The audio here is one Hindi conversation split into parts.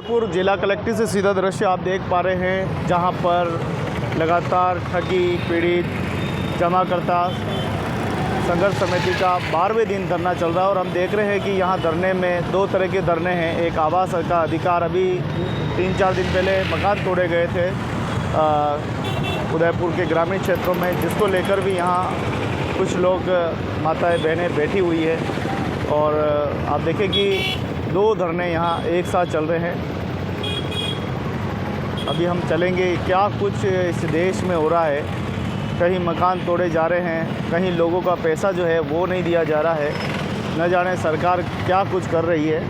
उदयपुर जिला कलेक्ट्रेट से सीधा दृश्य आप देख पा रहे हैं, जहां पर लगातार ठगी पीड़ित जमाकर्ता संघर्ष समिति का 12वें दिन धरना चल रहा है। और हम देख रहे हैं कि यहां धरने में दो तरह के धरने हैं। एक आवास का अधिकार, अभी 3-4 दिन पहले मकान तोड़े गए थे उदयपुर के ग्रामीण क्षेत्रों में, जिसको लेकर भी यहाँ कुछ लोग माताएं बहनें बैठी हुई है। और आप देखें कि दो धरने यहाँ एक साथ चल रहे हैं। अभी हम चलेंगे क्या कुछ इस देश में हो रहा है। कहीं मकान तोड़े जा रहे हैं, कहीं लोगों का पैसा जो है वो नहीं दिया जा रहा है। न जाने सरकार क्या कुछ कर रही है।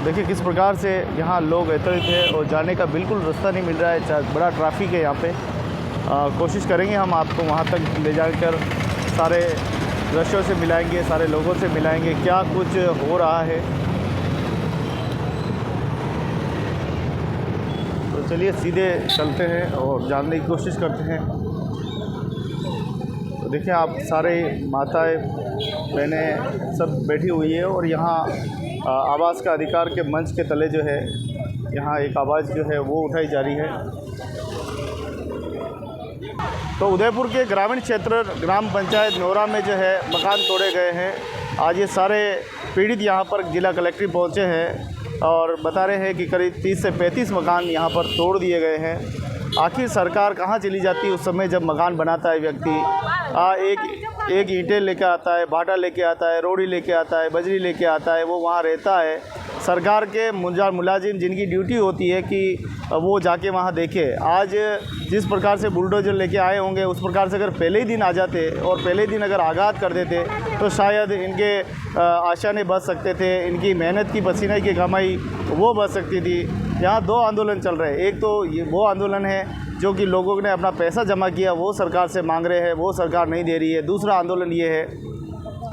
देखिए किस प्रकार से यहाँ लोग एकत्रित हैं और जाने का बिल्कुल रास्ता नहीं मिल रहा है। बड़ा ट्रैफिक है यहाँ पे। कोशिश करेंगे हम आपको वहाँ तक ले जाकर सारे दृश्यों से मिलाएंगे, सारे लोगों से मिलाएंगे क्या कुछ हो रहा है। तो चलिए सीधे चलते हैं और जानने की कोशिश करते हैं। तो देखिए आप सारे माताएं बहनें सब बैठी हुई है और यहाँ आवास का अधिकार के मंच के तले जो है यहाँ एक आवाज़ जो है वो उठाई जा रही है। तो उदयपुर के ग्रामीण क्षेत्र ग्राम पंचायत नौरा में जो है मकान तोड़े गए हैं। आज ये सारे पीड़ित यहाँ पर जिला कलेक्ट्रेट पहुँचे हैं और बता रहे हैं कि करीब 30 से 35 मकान यहाँ पर तोड़ दिए गए हैं। आखिर सरकार कहाँ चली जाती है उस समय जब मकान बनाता है व्यक्ति। एक ईंटें लेके आता है, भाटा लेके आता है, रोड़ी लेके आता है, बजरी लेके आता है, वो वहाँ रहता है। सरकार के मुलाजिम जिनकी ड्यूटी होती है कि वो जाके वहाँ देखे। आज जिस प्रकार से बुलडोजर लेके आए होंगे उस प्रकार से अगर पहले ही दिन आ जाते और पहले ही दिन अगर आगाज़ कर देते तो शायद इनके आशाएं बच सकते थे, इनकी मेहनत की पसीने की कमाई वो बच सकती थी। यहाँ दो आंदोलन चल रहे हैं। एक तो ये वो आंदोलन है जो कि लोगों ने अपना पैसा जमा किया वो सरकार से मांग रहे हैं, वो सरकार नहीं दे रही है। दूसरा आंदोलन ये है,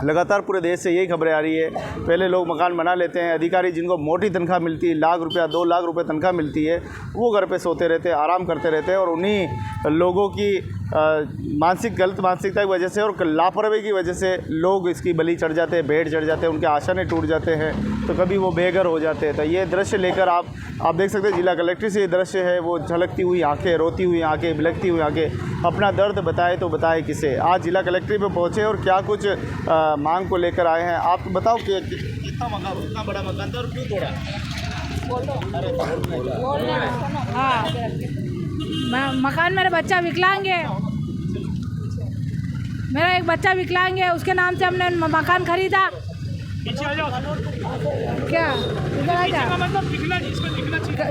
लगातार पूरे देश से यही खबरें आ रही है, पहले लोग मकान बना लेते हैं, अधिकारी जिनको मोटी तनख्वाह मिलती है, लाख रुपया 2 लाख रुपए तनख्वाह मिलती है, वो घर पे सोते रहते हैं, आराम करते रहते हैं। और उन्हीं लोगों की गलत मानसिकता की वजह से और लापरवाही की वजह से लोग इसकी बलि चढ़ जाते हैं, भेड़ चढ़ जाते हैं, उनके आशाएं टूट जाते हैं, तो कभी वो बेघर हो जाते हैं। तो ये दृश्य लेकर आप देख सकते हैं जिला कलेक्ट्रेट से ये दृश्य है, वो झलकती हुई आंखें, रोती हुई आंखें, बिलखती हुई आंखें, अपना दर्द बताए तो बताए किसे। आज जिला कलेक्ट्रेट में पहुँचे और क्या कुछ मांग को लेकर आए हैं। आप बताओ कि कितना बड़ा मकान था और क्यों तोड़ा? हाँ, मकान मेरे बच्चा विकलांग है, मेरा एक बच्चा विकलांग है, उसके नाम से हमने मकान खरीदा। क्या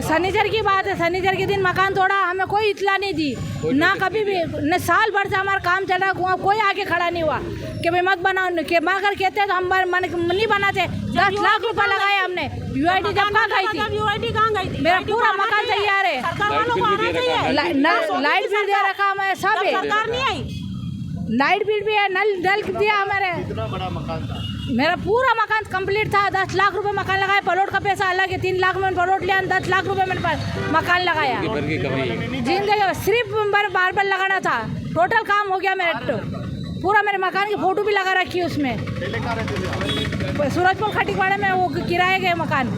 शनिचर की बात है, शनिचर के दिन मकान तोड़ा, हमें कोई इतला नहीं दी ना, कभी भी न। साल भर से हमारा काम चल रहा है, कोई आके खड़ा नहीं हुआ कि भाई मत बनाओ। कि अगर कहते तो हम नहीं बनाते। 10 लाख रुपया लगाए हमने। यूआईडी जब कहाँ गई थी? यूआईडी कहाँ गई थी? मेरा पूरा मकान तैयार है, लाइट बिल दे रखा हमें, सब है, सरकार नहीं आई, लाइट बिल भी है, नल दिया हमारे। कितना बड़ा मकान था? मेरा पूरा मकान कंप्लीट था। 10 लाख रुपए मकान लगाया, प्लॉट का पैसा अलग है, 3 लाख में प्लॉट लिया, 10 लाख रुपए मैंने मकान लगाया। जिंदगी सिर्फ बार लगाना था, टोटल काम हो गया मेरा। पूरा मेरे मकान की फोटो भी लगा रखी है उसमें। सूरजपुर खटीवाड़े में वो किराए गए मकान में।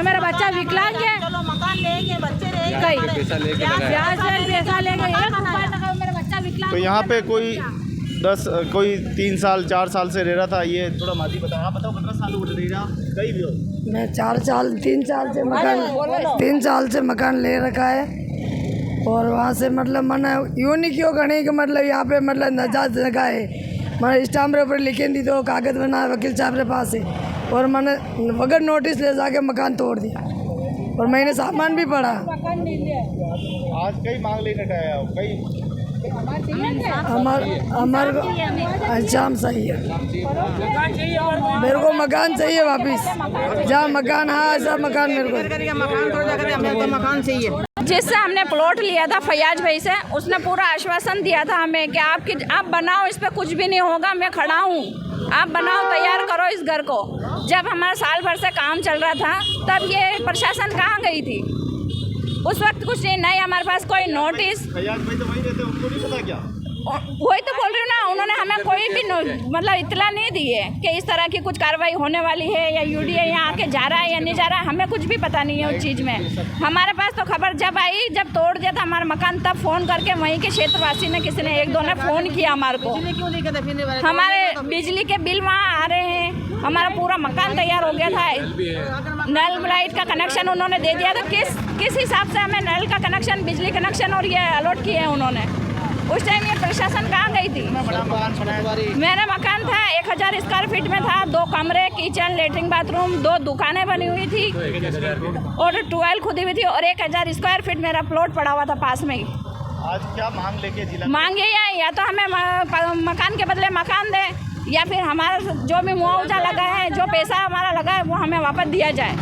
मेरा बच्चा विकलांग है, चलो मकान लेंगे, बच्चे रहेंगे, पैसा लेंगे, मेरा बच्चा विकलांग। तो यहाँ पे कोई 3 साल 4 साल से रह रहा था। ये थोड़ा मादी बताओ, आप बताओ कितना साल उठ रही रहा कहीं भी हो? मैं 3 साल से मकान ले रखा है। और वहाँ से मतलब मैंने यूँ नहीं क्यों करने कि मतलब यहाँ पे मतलब नजात जगह है, मैंने स्टाम्प पर लिखे दी तो कागज़ बना वकील साहब के पास है, और मैंने बगैर नोटिस ले जाके मकान तोड़ दिया और मैंने सामान भी पड़ा। आज कई मांग लेने आया हो, कई हमारे अच्छा सही है, मेरे को मकान चाहिए वापस, जहाँ मकान है ऐसा मकान मेरे को मकान चाहिए। जिससे हमने प्लॉट लिया था फैयाज भाई से, उसने पूरा आश्वासन दिया था हमें कि आप बनाओ, इस पे कुछ भी नहीं होगा, मैं खड़ा हूँ, आप बनाओ, तैयार करो इस घर को। जब हमारा साल भर से काम चल रहा था तब ये प्रशासन कहाँ गई थी? उस वक्त कुछ नहीं हमारे पास कोई नोटिस। फैयाज भाई तो वहीं रहते हैं, उनको नहीं पता क्या? वही तो बोल रही हूँ ना, उन्होंने हमें कोई भी मतलब इत्तला नहीं दी है कि इस तरह की कुछ कार्रवाई होने वाली है या यूडीए यहाँ आके जा रहा है या नहीं जा रहा है, हमें कुछ भी पता नहीं है उस चीज़ में। हमारे पास तो खबर जब आई, जब तोड़ दिया था हमारा मकान, तब फ़ोन करके वहीं के क्षेत्रवासी ने, किसी ने, एक दो ने फ़ोन किया हमारे को। हमारे बिजली के बिल वहाँ आ रहे हैं, हमारा पूरा मकान तैयार हो गया था, नल लाइट का कनेक्शन उन्होंने दे दिया। तो किस हिसाब से हमें नल का कनेक्शन, बिजली कनेक्शन और ये अलॉट किए हैं उन्होंने? उस टाइम ये प्रशासन कहाँ गई थी? मेरा मकान था 1000 स्क्वायर फीट में था, 2 कमरे, किचन, लेटरिन, बाथरूम, 2 दुकानें बनी हुई थी और ट्वेल खुदी हुई थी और 1000 स्क्वायर फीट मेरा प्लॉट पड़ा हुआ था पास में ही। आज क्या मांग लेके जिला मांग यही है, या तो हमें मकान के बदले मकान दे, या फिर हमारा जो भी मुआवजा लगा है, जो पैसा हमारा लगा है, वो हमें वापस दिया जाए।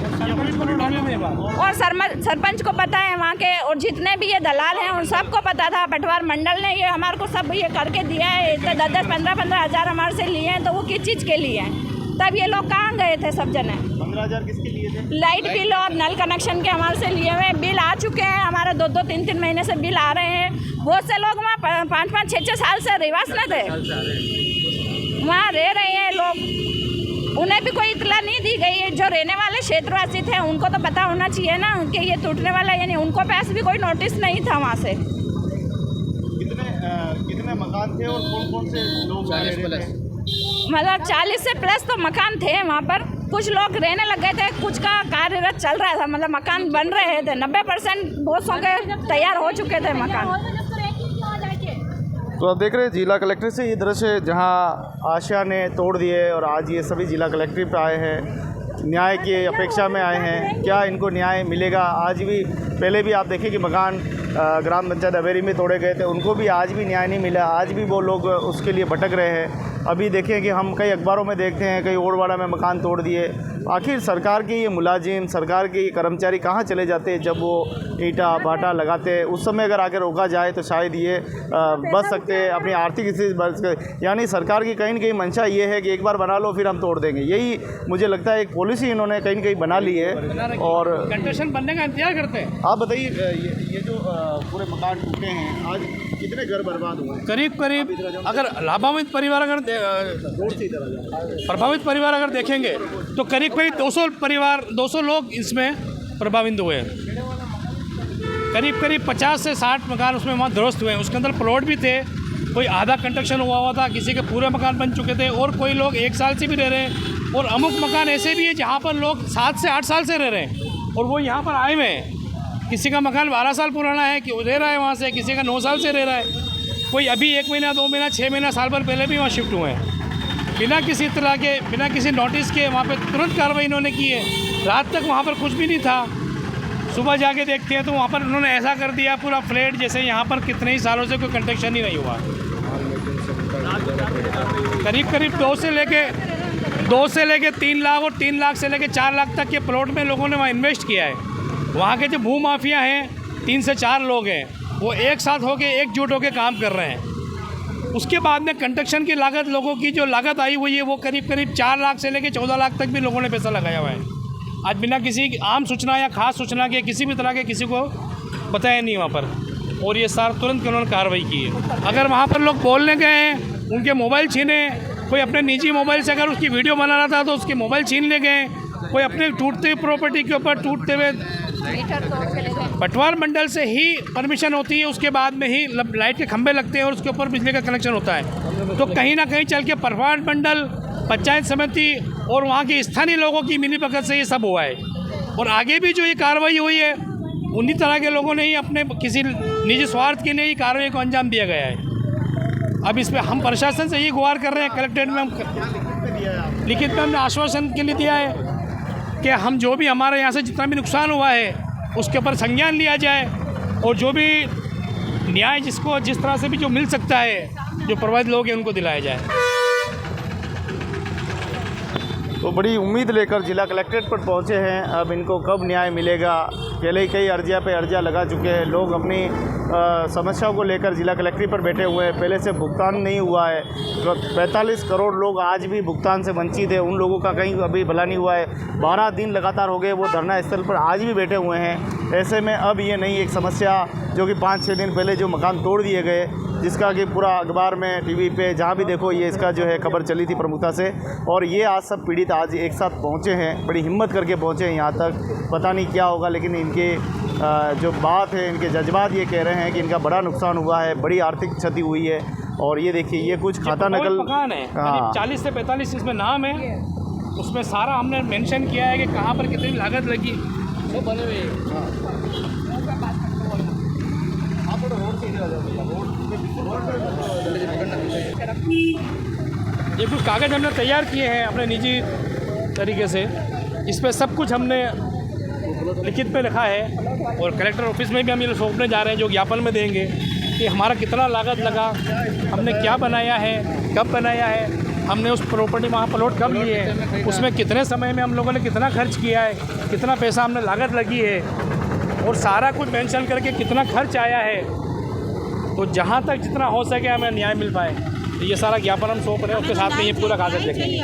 और सरपंच को पता है वहाँ के, और जितने भी ये दलाल हैं उन सबको पता था। पटवार मंडल ने ये हमारे को सब ये करके दिया है, इतने 10-10, 15-15 हज़ार हमारे से लिए हैं, तो वो किस चीज़ के लिए हैं? तब ये लोग कहाँ गए थे सब जने? 15,000 किसके लिए थे? लाइट बिल और नल कनेक्शन के हमारे से लिए हुए बिल आ चुके हैं, हमारे 2-2, 3-3 महीने से बिल आ रहे हैं। बहुत से लोग वहाँ 5-5, 6-6 साल से रिवास न थे, वहाँ रह रहे हैं लोग, उन्हें भी कोई इतला नहीं दी गई है। जो रहने वाले क्षेत्रवासी थे उनको तो पता होना चाहिए ना कि ये टूटने वाला है, यानी उनको पास भी कोई नोटिस नहीं था वहाँ से। कितने मकान थे और कौन कौन से लोग रह रहे थे? मतलब 40 से प्लस तो मकान थे वहाँ पर। कुछ लोग रहने लग गए थे, कुछ का कार्यरत चल रहा था, मतलब मकान बन रहे थे। 90% बहुत सौ के तैयार हो चुके थे मकान। तो आप देख रहे हैं जिला कलेक्ट्रेट से ये दृश्य, जहां आशा ने तोड़ दिए और आज ये सभी जिला कलेक्ट्रेट पे आए हैं, न्याय की अपेक्षा में आए हैं। क्या इनको न्याय मिलेगा? आज भी, पहले भी आप देखिए कि मकान ग्राम पंचायत अवेरी में तोड़े गए थे, उनको भी आज भी न्याय नहीं मिला। आज भी वो लोग उसके लिए भटक रहे हैं। अभी देखें कि हम कई अखबारों में देखते हैं, कई ओरवाड़ा में मकान तोड़ दिए। आखिर सरकार के ये मुलाजिम, सरकार के ये कर्मचारी कहाँ चले जाते हैं जब वो ईंटा भाटा लगाते हैं? उस समय अगर आगे रोका जाए तो शायद ये बच सकते हैं, अपनी आर्थिक स्थिति बच सकते। यानी सरकार की कहीं न कहीं मंशा ये है कि एक बार बना लो फिर हम तोड़ देंगे। यही मुझे लगता है एक पॉलिसी इन्होंने कहीं न कहीं बना ली है और कंस्ट्रक्शन बनने का इंतजार करते हैं। आप बताइए, ये जो पूरे मकान टूटे हैं, आज कितने घर बर्बाद हुए? करीब अगर लाभान्वित परिवार प्रभावित परिवार अगर देखेंगे तो करीब 200 लोग इसमें प्रभावित हुए हैं। करीब 50 से 60 मकान उसमें वहाँ ध्वस्त हुए हैं। उसके अंदर प्लॉट भी थे, कोई आधा कंस्ट्रक्शन हुआ था, किसी के पूरे मकान बन चुके थे और कोई लोग 1 साल से भी रह रहे हैं। और अमुक मकान ऐसे भी है जहाँ पर लोग 7 से 8 साल से रह रहे हैं और वो यहाँ पर आए हुए हैं। किसी का मकान 12 साल पुराना है कि रह रहा है वहाँ से, किसी का 9 साल से रह रहा है, कोई अभी 1 महीना, 2 महीना, 6 महीना, साल भर पहले भी वहाँ शिफ्ट हुए हैं। बिना किसी तरह के, बिना किसी नोटिस के वहाँ पे तुरंत कार्रवाई इन्होंने की है। रात तक वहाँ पर कुछ भी नहीं था, सुबह जाके देखते हैं तो वहाँ पर उन्होंने ऐसा कर दिया पूरा फ्लैट जैसे यहाँ पर कितने ही सालों से कोई कंस्ट्रक्शन ही नहीं हुआ। करीब 2 से लेके 3 लाख और 3 लाख से लेके 4 लाख तक के प्लॉट में लोगों ने वहाँ इन्वेस्ट किया है। वहाँ के जो भू माफिया हैं, 3 से 4 लोग हैं, वो एक साथ होके एकजुट होके काम कर रहे हैं। उसके बाद में कंस्ट्रक्शन की लागत, लोगों की जो लागत आई हुई है वो करीब 4 लाख से लेके 14 लाख तक भी लोगों ने पैसा लगाया हुआ है। आज बिना किसी आम सूचना या खास सूचना के, किसी भी तरह के किसी को बताया नहीं वहाँ पर, और ये सार तुरंत उन्होंने कार्रवाई की है। अगर वहाँ पर लोग बोलने गए हैं, उनके मोबाइल छीने, कोई अपने निजी मोबाइल से अगर उसकी वीडियो बना रहा था तो उसके मोबाइल छीन ले गए, कोई अपने टूटते हुए प्रॉपर्टी के ऊपर टूटते हुए, पटवार मंडल से ही परमिशन होती है, उसके बाद में ही लाइट के खंभे लगते हैं और उसके ऊपर बिजली का कनेक्शन होता है। तो कहीं ना कहीं चल के पटवार मंडल, पंचायत समिति और वहाँ के स्थानीय लोगों की मिलीभगत से ये सब हुआ है। और आगे भी जो ये कार्रवाई हुई है, उन्हीं तरह के लोगों ने ही अपने किसी निजी स्वार्थ के लिए ही कार्रवाई को अंजाम दिया गया है। अब इस पर हम प्रशासन से ये गुहार कर रहे हैं, कलेक्ट्रेट में हम लिखित में हमने आश्वासन के लिए दिया है कि हम जो भी हमारे यहाँ से जितना भी नुकसान हुआ है उसके ऊपर संज्ञान लिया जाए और जो भी न्याय जिसको जिस तरह से भी जो मिल सकता है, जो प्रभावित लोग हैं, उनको दिलाया जाए। तो बड़ी उम्मीद लेकर जिला कलेक्ट्रेट पर पहुंचे हैं। अब इनको कब न्याय मिलेगा? पहले ही कई अर्जिया पे अर्जिया लगा चुके हैं लोग, अपनी समस्याओं को लेकर जिला कलेक्ट्री पर बैठे हुए हैं। पहले से भुगतान नहीं हुआ है, 45 करोड़ लोग आज भी भुगतान से वंचित है, उन लोगों का कहीं अभी भला नहीं हुआ है। 12 दिन लगातार हो गए वो धरना स्थल पर आज भी बैठे हुए हैं। ऐसे में अब ये नई एक समस्या जो कि 5-6 दिन पहले जो मकान तोड़ दिए गए, जिसका कि पूरा अखबार में, टीवी पे जहाँ भी देखो ये इसका जो है खबर चली थी प्रमुखता से, और ये आज सब पीड़ित आज एक साथ पहुँचे हैं, बड़ी हिम्मत करके पहुँचे हैं यहाँ तक। पता नहीं क्या होगा, लेकिन इनके जो बात है, इनके जज्बात ये कह रहे हैं कि इनका बड़ा नुकसान हुआ है, बड़ी आर्थिक क्षति हुई है। और ये देखिए ये कुछ खाता नकल मकान है, 40 से 45 इसमें नाम है, उसमें सारा हमने मेंशन किया है कि कहाँ पर कितनी लागत लगी, वो बने हुए ये कुछ कागज़ हमने तैयार किए हैं अपने निजी तरीके से। इस पर सब कुछ हमने लिखित पे लिखा है और कलेक्टर ऑफिस में भी हम ये सौंपने जा रहे हैं, जो ज्ञापन में देंगे कि हमारा कितना लागत लगा, हमने क्या बनाया है, कब बनाया है, हमने उस प्रॉपर्टी वहाँ प्लॉट कब लिए हैं, उसमें कितने समय में हम लोगों ने कितना खर्च किया है, कितना पैसा हमने लागत लगी है, और सारा कुछ मेंशन करके कितना खर्च आया है। तो जहाँ तक जितना हो सके हमें न्याय मिल पाए, तो ये सारा ज्ञापन हम सौंप रहे हैं। उसके साथ में ये पूरा कागज़ देखेंगे।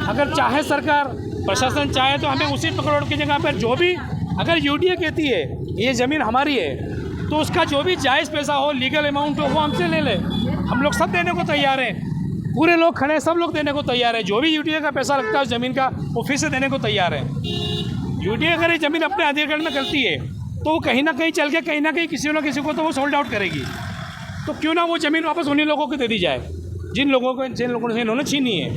अगर चाहे सरकार, प्रशासन चाहे तो हमें उसी करोड़ की जगह पर जो भी, अगर यूडीए कहती है ये ज़मीन हमारी है, तो उसका जो भी जायज़ पैसा हो, लीगल अमाउंट हो, वो हमसे ले ले। हम लोग सब देने को तैयार हैं, पूरे लोग खड़े हैं, सब लोग देने को तैयार है। जो भी यूडीए का पैसा लगता है उस ज़मीन का, वो फिर से देने को तैयार है। यूडीए अगर ये ज़मीन अपने अधिग्रहण में करती है तो वो कहीं ना कहीं चल के कहीं ना कहीं किसी न किसी को तो वो सोल्ड आउट करेगी। तो क्यों ना वो ज़मीन वापस उन्हीं लोगों को दे दी जाए जिन लोगों से इन्होंने छीनी है।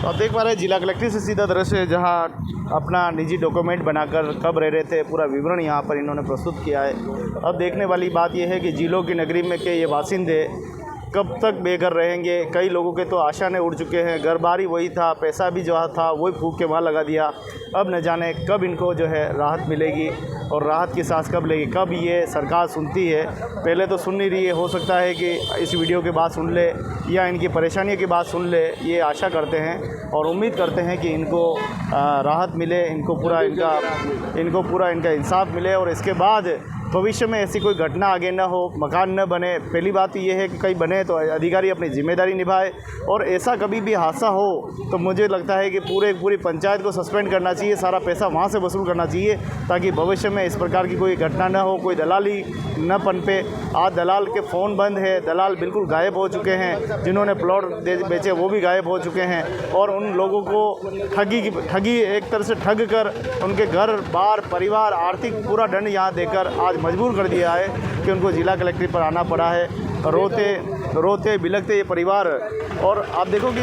तो आप देख पा रहे हैं जिला कलेक्ट्री से सीधा दृश्य है, जहाँ अपना निजी डॉक्यूमेंट बनाकर कब रह रहे थे, पूरा विवरण यहाँ पर इन्होंने प्रस्तुत किया है। अब देखने वाली बात यह है कि जिलों की नगरी में के ये बासिंदे कब तक बेघर रहेंगे। कई लोगों के तो आशा ने उड़ चुके हैं, घर बार ही वही था, पैसा भी जो था वही फूंक के वहाँ लगा दिया। अब न जाने कब इनको जो है राहत मिलेगी और राहत की सांस कब लेगी, कब ये सरकार सुनती है। पहले तो सुन नहीं रही है, हो सकता है कि इस वीडियो के बाद सुन ले या इनकी परेशानियों के बाद सुन ले। ये आशा करते हैं और उम्मीद करते हैं कि इनको राहत मिले, इनको पूरा इनका इंसाफ मिले और इसके बाद भविष्य में ऐसी कोई घटना आगे न हो, मकान न बने। पहली बात तो ये है कि कहीं बने तो अधिकारी अपनी जिम्मेदारी निभाए, और ऐसा कभी भी हादसा हो तो मुझे लगता है कि पूरी पंचायत को सस्पेंड करना चाहिए, सारा पैसा वहाँ से वसूल करना चाहिए, ताकि भविष्य में इस प्रकार की कोई घटना न हो, कोई दलाली न पनपे। आज दलाल के फ़ोन बंद है, दलाल बिल्कुल गायब हो चुके हैं, जिन्होंने प्लॉट बेचे वो भी गायब हो चुके हैं, और उन लोगों को ठगी एक तरह से ठग कर उनके घर बार परिवार आर्थिक पूरा दंड यहाँ देकर आज मजबूर कर दिया है कि उनको जिला कलेक्ट्री पर आना पड़ा है। रोते बिलखते ये परिवार, और आप देखो कि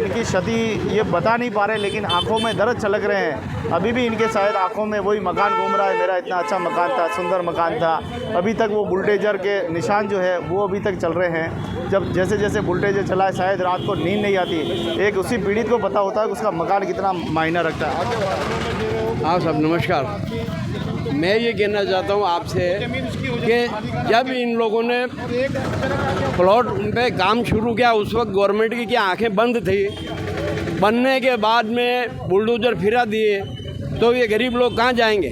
इनकी क्षति ये बता नहीं पा रहे, लेकिन आंखों में दर्द छलक रहे हैं। अभी भी इनके शायद आंखों में वही मकान घूम रहा है, मेरा इतना अच्छा मकान था, सुंदर मकान था। अभी तक वो बुलडोजर के निशान जो है वो अभी तक चल रहे हैं। जब जैसे जैसे बुलडोजर चला है, शायद रात को नींद नहीं आती। एक उसी पीड़ित को पता होता है कि उसका मकान कितना मायना रखता है। हाँ साहब नमस्कार। मैं ये कहना चाहता हूँ आपसे कि जब इन लोगों ने प्लॉट पे काम शुरू किया, उस वक्त गवर्नमेंट की क्या आंखें बंद थी? बनने के बाद में बुलडोजर फिरा दिए तो ये गरीब लोग कहाँ जाएंगे?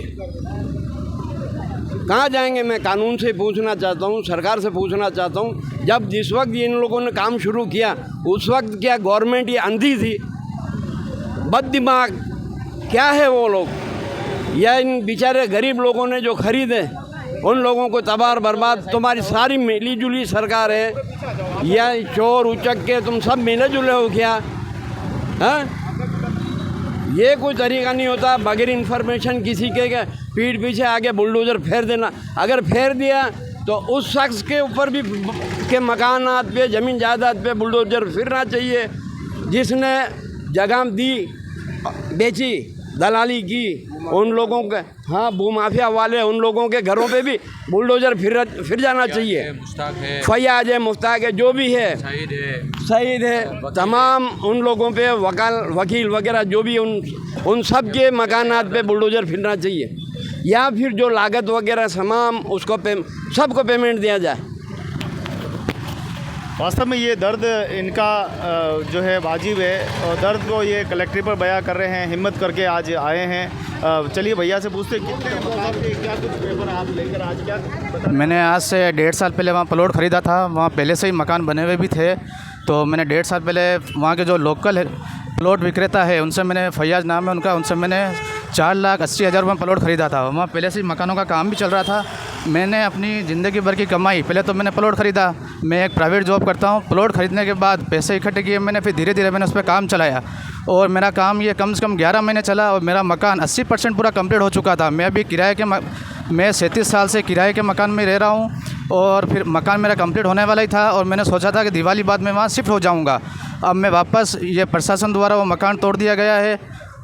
कहाँ जाएंगे? मैं कानून से पूछना चाहता हूँ, सरकार से पूछना चाहता हूँ, जब जिस वक्त इन लोगों ने काम शुरू किया उस वक्त क्या गवर्नमेंट ये अंधी थी? बददिमाग क्या है वो लोग? या इन बेचारे गरीब लोगों ने जो खरीदे उन लोगों को तबाह बर्बाद? तुम्हारी सारी मिली जुली सरकार है, या चोर उचक के तुम सब मिले जुले हो क्या? हाँ, ये कोई तरीका नहीं होता बगैर इन्फॉर्मेशन किसी के पीठ पीछे आगे बुलडोजर फेर देना। अगर फेर दिया तो उस शख्स के ऊपर भी के मकानात पे, ज़मीन जायदाद पे बुलडोजर फिरना चाहिए। जिसने जगह दी, बेची, दलाली की, उन लोगों के, हाँ भूमाफिया वाले, उन लोगों के घरों पे भी बुलडोजर फिर जाना चाहिए। फैयाज है, मुश्ताक है, जो भी है, शहीद है, तमाम उन लोगों पे वकील वगैरह जो भी उन सब के मकानात पे बुलडोजर फिरना चाहिए, या फिर जो लागत वगैरह तमाम उसको सबको पेमेंट दिया जाए। वास्तव में ये दर्द इनका जो है वाजिब है और दर्द को ये कलेक्ट्रेट पर बयां कर रहे हैं, हिम्मत करके आज आए हैं। चलिए भैया से पूछते हैं कितने मकान थे, क्या कुछ पेपर आप लेकर आज क्या बता। मैंने आज से 1.5 साल पहले वहाँ प्लॉट ख़रीदा था। वहाँ पहले से ही मकान बने हुए भी थे, तो मैंने 1.5 साल पहले वहाँ के जो लोकल प्लॉट विक्रेता है उनसे मैंने, फैयाज नाम है उनका, उनसे मैंने 4,80,000 रुपये प्लॉट ख़रीदा था। वहाँ पहले से ही मकानों का काम भी चल रहा था। मैंने अपनी ज़िंदगी भर की कमाई, पहले तो मैंने प्लॉट ख़रीदा, मैं एक प्राइवेट जॉब करता हूँ। प्लॉट ख़रीदने के बाद पैसे इकट्ठे किए मैंने, फिर धीरे धीरे मैंने उस पर काम चलाया और मेरा काम ये कम से कम 11 महीने चला और मेरा मकान 80% पूरा कंप्लीट हो चुका था। मैं अभी मैं 37 साल से किराए के मकान में रह रहा हूँ और फिर मकान मेरा कंप्लीट होने वाला ही था और मैंने सोचा था कि दिवाली बाद मैं वहाँ शिफ्ट हो जाऊँगा। अब मैं वापस, ये प्रशासन द्वारा वो मकान तोड़ दिया गया है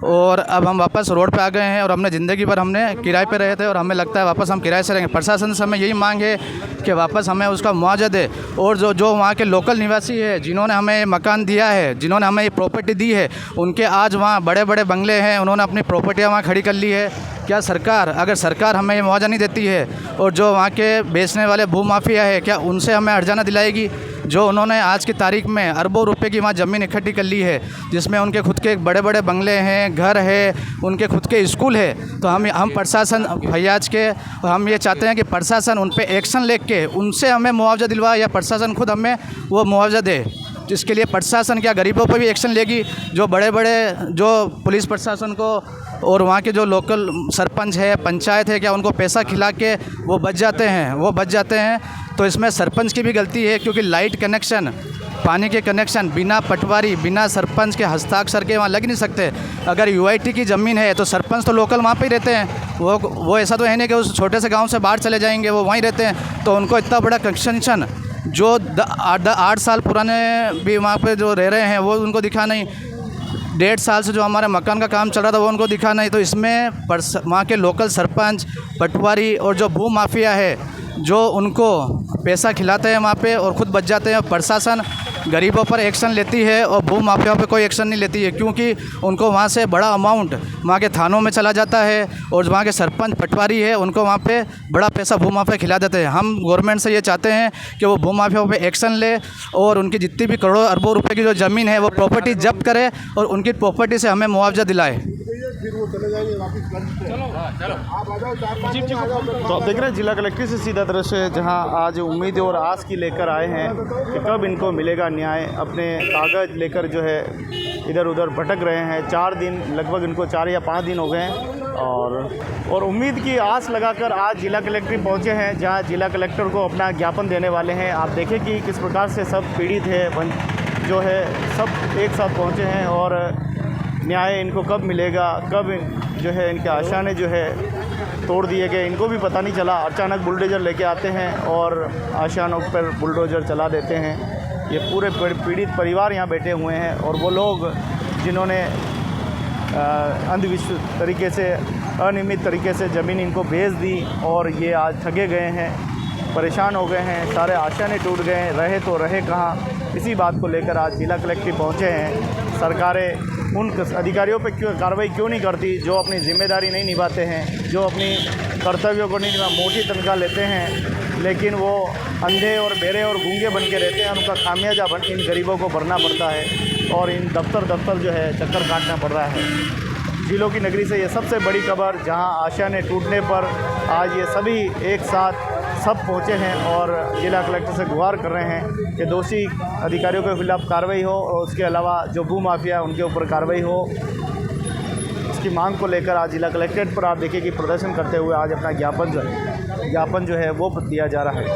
और अब हम वापस रोड पे आ गए हैं और हमने ज़िंदगी भर हमने किराए पे रहे थे और हमें लगता है वापस हम किराए से रहेंगे। प्रशासन से हमें यही मांग है कि वापस हमें उसका मुआवजा दे और जो वहाँ के लोकल निवासी है जिन्होंने हमें ये मकान दिया है, जिन्होंने हमें ये प्रॉपर्टी दी है, उनके आज वहाँ बड़े बड़े बंगले हैं, उन्होंने अपनी प्रॉपर्टियाँ वहाँ खड़ी कर ली है। क्या सरकार, अगर सरकार हमें ये मुआवजा नहीं देती है और जो वहाँ के बेचने वाले भूमाफिया है, क्या उनसे हमें हर्जाना दिलाएगी? जो उन्होंने आज की तारीख में अरबों रुपए की वहाँ ज़मीन इकट्ठी कर ली है, जिसमें उनके खुद के बड़े बड़े बंगले हैं, घर है, उनके खुद के स्कूल है। तो हम प्रशासन फैयाज के, हम ये चाहते हैं कि प्रशासन उन पे एक्शन लेके उनसे हमें मुआवजा दिलवाए या प्रशासन खुद हमें वो मुआवजा दे। जिसके लिए प्रशासन क्या गरीबों पर भी एक्शन लेगी? जो बड़े बड़े जो पुलिस प्रशासन को और वहाँ के जो लोकल सरपंच है, पंचायत है, क्या उनको पैसा खिला के वो बच जाते हैं। तो इसमें सरपंच की भी गलती है, क्योंकि लाइट कनेक्शन, पानी के कनेक्शन बिना पटवारी, बिना सरपंच के हस्ताक्षर के वहाँ लग नहीं सकते। अगर यूआईटी की ज़मीन है तो सरपंच तो लोकल वहाँ पे ही रहते हैं, वो ऐसा तो है नहीं कि उस छोटे से गांव से बाहर चले जाएंगे, वो वहीं रहते हैं। तो उनको इतना बड़ा कंस्ट्रक्शन जो 8 साल पुराने भी वहाँ पे जो रह रहे हैं वो उनको दिखा नहीं, 1.5 साल से जो हमारे मकान का काम चल रहा था वो उनको दिखा नहीं। तो इसमें वहाँ के लोकल सरपंच, पटवारी और जो भू माफिया है जो उनको पैसा खिलाते हैं वहाँ पे और ख़ुद बच जाते हैं। प्रशासन गरीबों पर एक्शन लेती है और भू माफियाओं पे कोई एक्शन नहीं लेती है, क्योंकि उनको वहाँ से बड़ा अमाउंट वहाँ के थानों में चला जाता है और वहाँ के सरपंच पटवारी है उनको वहाँ पे बड़ा पैसा भू माफिया खिला देते हैं। हम गवर्नमेंट से ये चाहते हैं कि वो भू माफियाओं पे एक्शन ले और उनकी जितनी भी करोड़ों अरबों रुपए की जो ज़मीन है वो प्रॉपर्टी जब्त करे और उनकी प्रॉपर्टी से हमें मुआवजा दिलाए। तो आप देख रहे हैं जिला कलेक्ट्रेट से सीधा दृश्य, जहां आज उम्मीद और आस की लेकर आए हैं कि कब इनको मिलेगा न्याय। अपने कागज़ लेकर जो है इधर उधर भटक रहे हैं। 4 दिन, लगभग इनको 4 या 5 दिन हो गए हैं और उम्मीद की आस लगाकर आज जिला कलेक्ट्रेट पहुंचे हैं, जहां जिला कलेक्टर को अपना ज्ञापन देने वाले हैं। आप देखें कि किस प्रकार से सब पीड़ित है, जो है सब एक साथ पहुँचे हैं और न्याय इनको कब मिलेगा, कब जो है इनके आशाएं जो है तोड़ दिए गए, इनको भी पता नहीं चला। अचानक बुलडोज़र लेके आते हैं और आशाओं पर बुलडोज़र चला देते हैं। ये पूरे पीड़ित परिवार यहाँ बैठे हुए हैं और वो लोग जिन्होंने अंधविश्वास तरीके से, अनियमित तरीके से ज़मीन इनको बेच दी और ये आज ठगे गए हैं, परेशान हो गए हैं, सारे आशाएं टूट गए हैं, रहे तो रहे कहाँ। इसी बात को लेकर आज जिला कलेक्ट्रेट पहुँचे हैं। सरकारें उन अधिकारियों पर कार्रवाई क्यों नहीं करती जो अपनी जिम्मेदारी नहीं निभाते हैं, जो अपनी कर्तव्यों को नहीं निभा, मोटी तनख्वाह लेते हैं लेकिन वो अंधे और बेरे और गूंगे बन के रहते हैं। उनका खामियाजा इन गरीबों को भरना पड़ता है और इन दफ्तर जो है चक्कर काटना पड़ रहा है। जिलों की नगरी से ये सबसे बड़ी खबर, जहां आशाएं टूटने पर आज ये सभी एक साथ सब पहुँचे हैं और जिला कलेक्टर से गुहार कर रहे हैं कि दोषी अधिकारियों के खिलाफ कार्रवाई हो और उसके अलावा जो भू माफिया उनके ऊपर कार्रवाई हो। इसकी मांग को लेकर आज जिला कलेक्ट्रेट पर आप देखिए कि प्रदर्शन करते हुए आज अपना ज्ञापन जो है वो दिया जा रहा है।